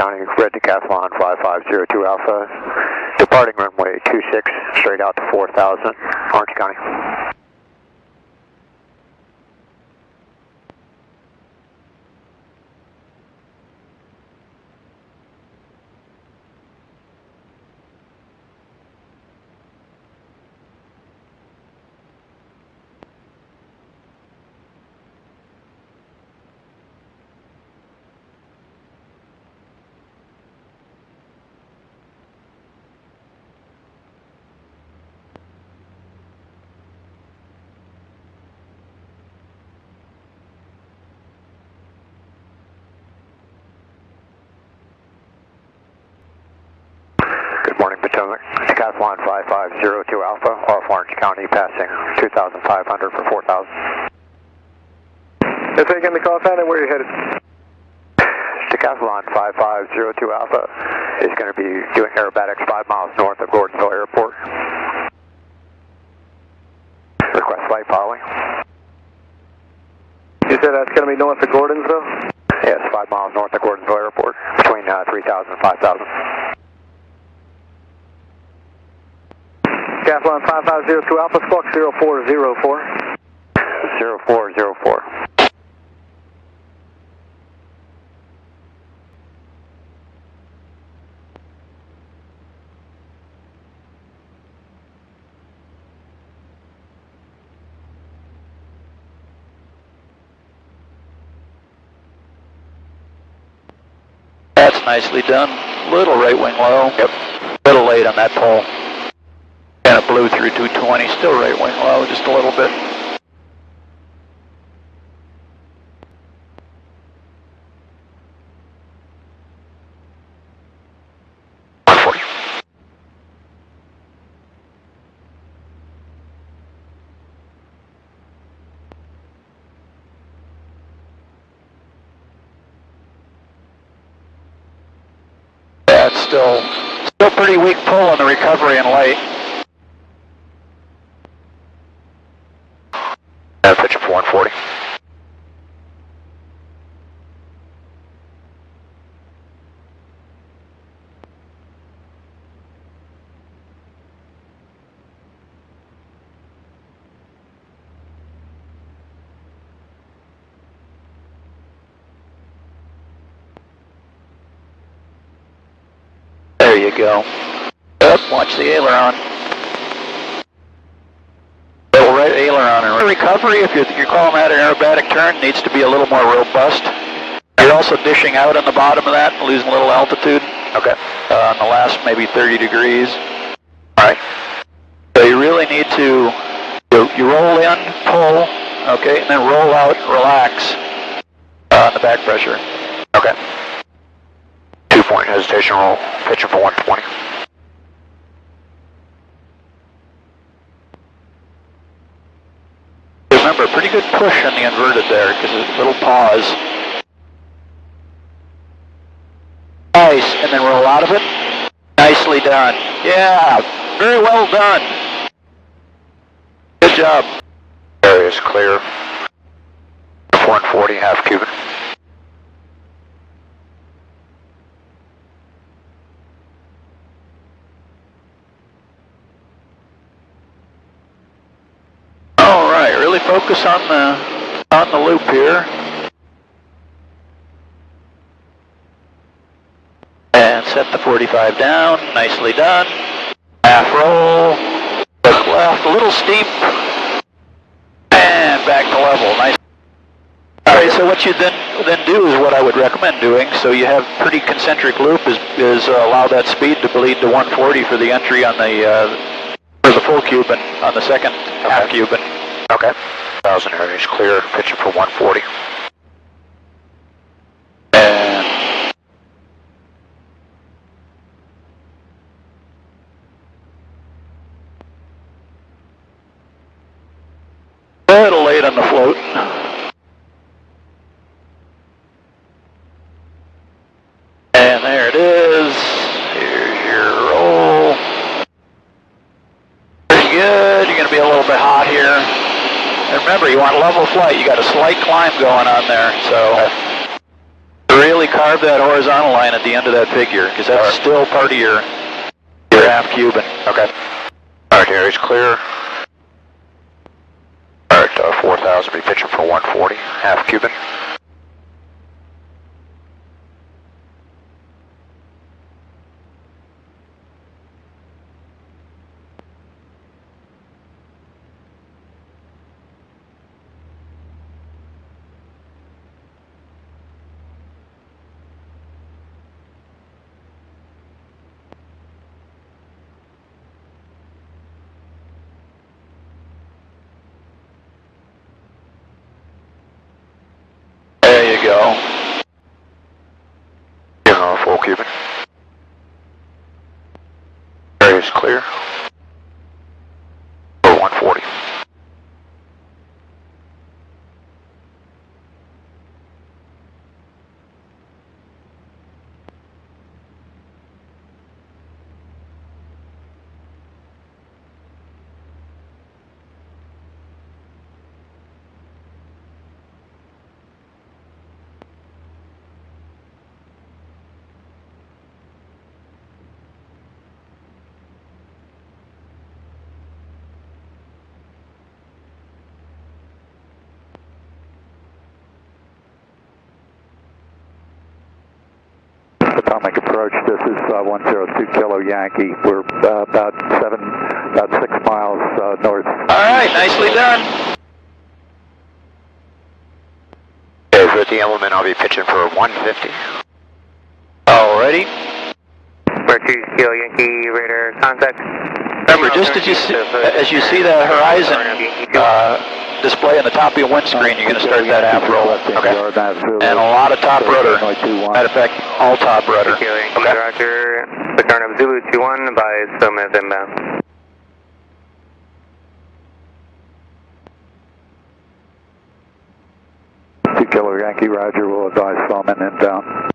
County, red decathlon 5502 Alpha, departing runway 26, straight out to 4000, Orange County. Good morning, Potomac. Decathlon 5502 Alpha, off Orange County, passing 2,500 for 4,000. You're taking the call sign and where are you headed? Decathlon 5502 Alpha is going to be doing aerobatics 5 miles north of Gordonsville Airport. Request flight following. You said that's going to be north of Gordonsville? Yes, 5 miles north of Gordonsville Airport, between 3,000 and 5,000. Decathlon 5502 Alpha, squawk 0404. 0404. That's nicely done. Little right wing low. Yep. Little late on that pole. Kind of blew through 220. Still right wing low, just a little bit. Yeah, it's still pretty weak pull on the recovery and light. Pitch for 140. There you go. Up, watch the aileron. Little right aileron and recovery, if you're calling that an aerobatic turn, needs to be a little more robust. You're also dishing out on the bottom of that, losing a little altitude. Okay. On the last maybe 30 degrees. All right. So you really need to, you roll in, pull, okay, and then roll out, relax on the back pressure. Okay. 2-point hesitation roll, pitching for 120. Remember, pretty good push on the inverted there, because it's a little pause. Nice, and then roll out of it. Nicely done. Yeah, very well done. Good job. Area is clear. 140, half Cuban. All right, really focus on the loop here. And set the 45 down, nicely done. Half roll, look left, a little steep, and back to level, nice. All right, so what you then do is what I would recommend doing. So you have pretty concentric loop is allow that speed to bleed to 140 for the entry on the for the full Cuban on the second half Cuban. Okay. 1,000 area is clear, pitching for 140. And a little late on the float. And there it is. Here's your roll. Pretty good. You're going to be a little bit hot here. And remember, you want level flight. You got a slight climb going on there. So really actually carve that horizontal line at the end of that figure, because that's still part of your half Cuban. Okay. Alright, area's clear. Alright, 4,000, be pitching for 140, half Cuban. There you go. Giving on a full Cuban. Area's clear. For 140. Potomac approach, this is 102 Kilo Yankee. We're about 6 miles north. Alright, nicely done. Okay, with the element, I'll be pitching for 150. Alrighty. 2 Kilo Yankee radar contact. Remember, just as you see that horizon display on the top of your windscreen, you're going to start that half roll. Okay. And a lot of top rudder. Matter of fact, all top rudder. Kilo Yankee, Roger. Return of Zulu 21 by Summit inbound. Kilo Yankee, Roger, will advise Solomon inbound.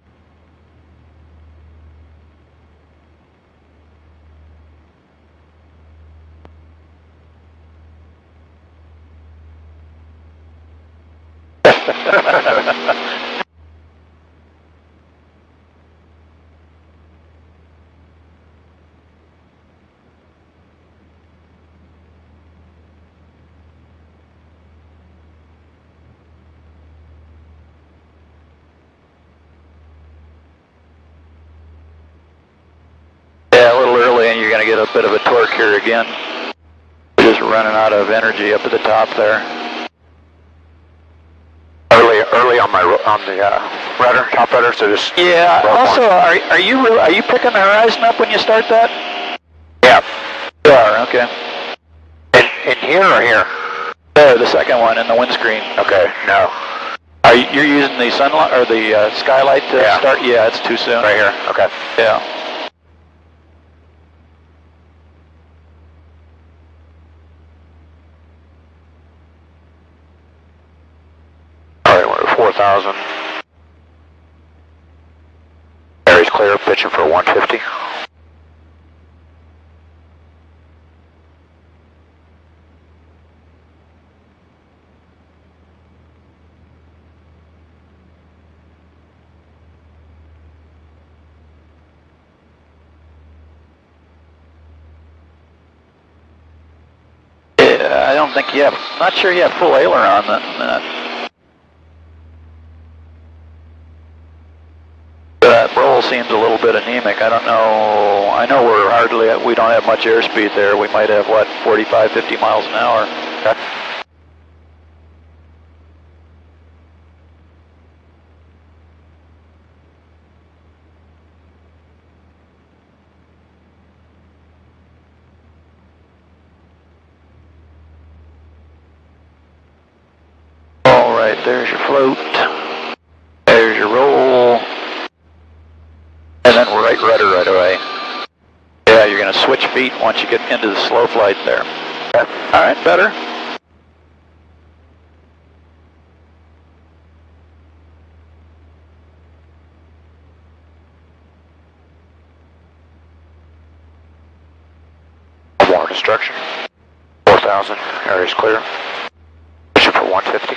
Yeah, a little early, and you're going to get a bit of a torque here again. Just running out of energy up at the top there. Early on the rudder, top rudder, so just... Yeah, also, are you picking the horizon up when you start that? Yeah. You are, okay. In here or here? There, the second one in the windscreen. Okay, no. You're using the sunlight or the skylight to start? Yeah, it's too soon. Right here, okay. Yeah. Alright, we're at 4,000. Area's clear, pitching for 150. Yeah, I don't think you have, not sure you have full aileron then. That roll seems a little bit anemic. I don't know. I know we don't have much airspeed there. We might have, what, 45, 50 miles an hour. Okay. All right, there's your float. There's your roll. And then right rudder right away. Yeah, you're going to switch feet once you get into the slow flight there. Okay. All right, better. Water destruction. 4,000. Area's clear. Pitching for 150.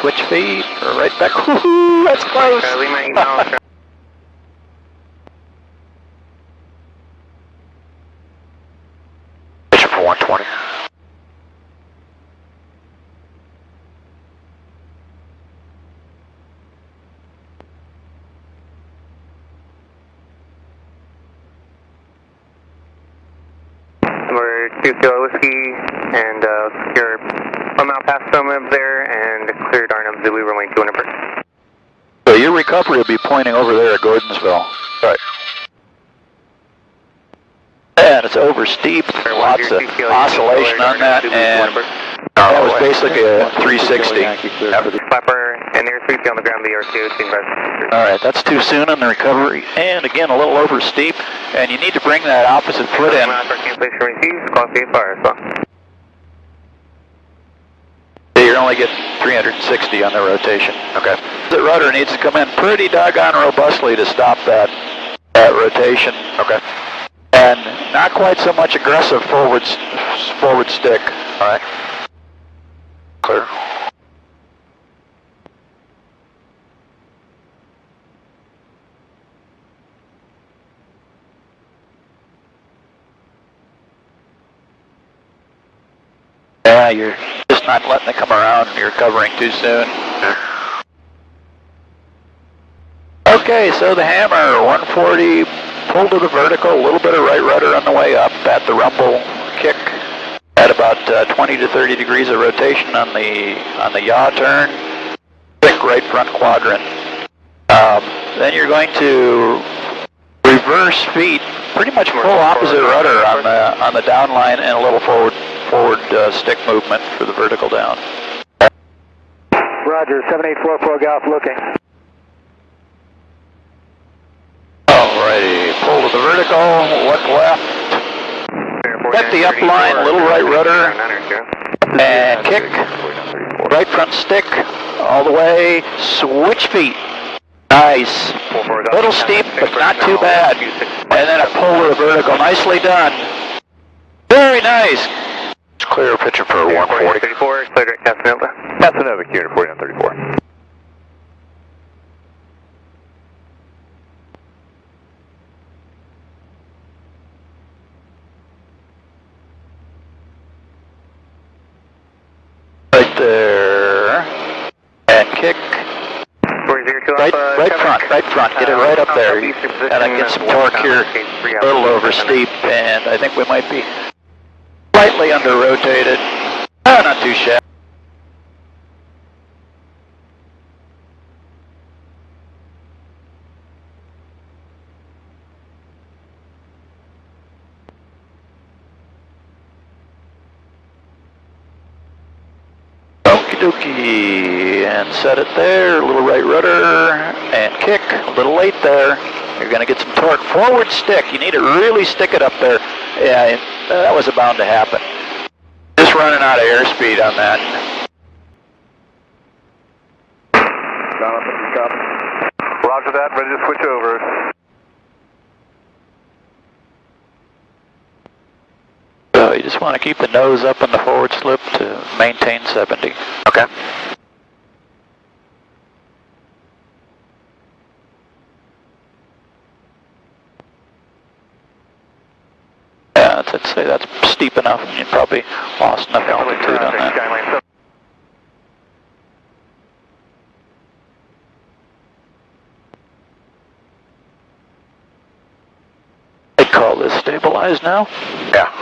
switch feet, or right back. Woohoo, that's close. Lima 8 miles. Pitching for 120. We're 2 Kilo Whiskey, and secure 1 mile past SOMIB there, and cleared RNW Zulu, runway 200 per. So your recovery will be pointing over there at Gordonsville. Right. And it's over steep, lots of oscillation on that, and that was basically a 360. Flapper, and near 3P on the ground, the RTO, team press. All right, that's too soon on the recovery, and again, a little over steep, and you need to bring that opposite foot in. Cancellation received, call CFR as well. You're only getting 360 on the rotation. Okay. The rudder needs to come in pretty doggone robustly to stop that rotation. Okay. And not quite so much aggressive forward stick. All right. Clear. Yeah, you're just not letting it come around. You're covering too soon. Okay, so the Hammer 140 pull to the vertical, a little bit of right rudder on the way up at the rumble kick at about 20 to 30 degrees of rotation on the yaw turn. Thick right front quadrant. Then you're going to reverse feet, pretty much full opposite rudder on the down line, and a little forward stick movement for the vertical down. Roger, 7844 Golf looking. Alrighty, pull to the vertical, look left, get the up line, a little right rudder, and kick, right front stick, all the way, switch feet. Nice. Little steep, but not too bad. And then a pull to the vertical, nicely done. Very nice. Clear, pitching for 140. 34, clear direct Casanova. Casanova, Unit 4934. Right there. And kick. Right front. Get it right up there. And I get some torque here, a little over steep, and I think we might be slightly under rotated. Not too shabby. Okie dokie, and set it there, a little right rudder, and kick, a little late there. You're going to get some torque. Forward stick, you need to really stick it up there. Yeah, that was bound to happen. Just running out of airspeed on that. Roger that, ready to switch over. So you just want to keep the nose up in the forward slip to maintain 70. Okay. Yeah, I'd say that's steep enough, and you probably lost enough altitude on that. I'd call this stabilized now. Yeah.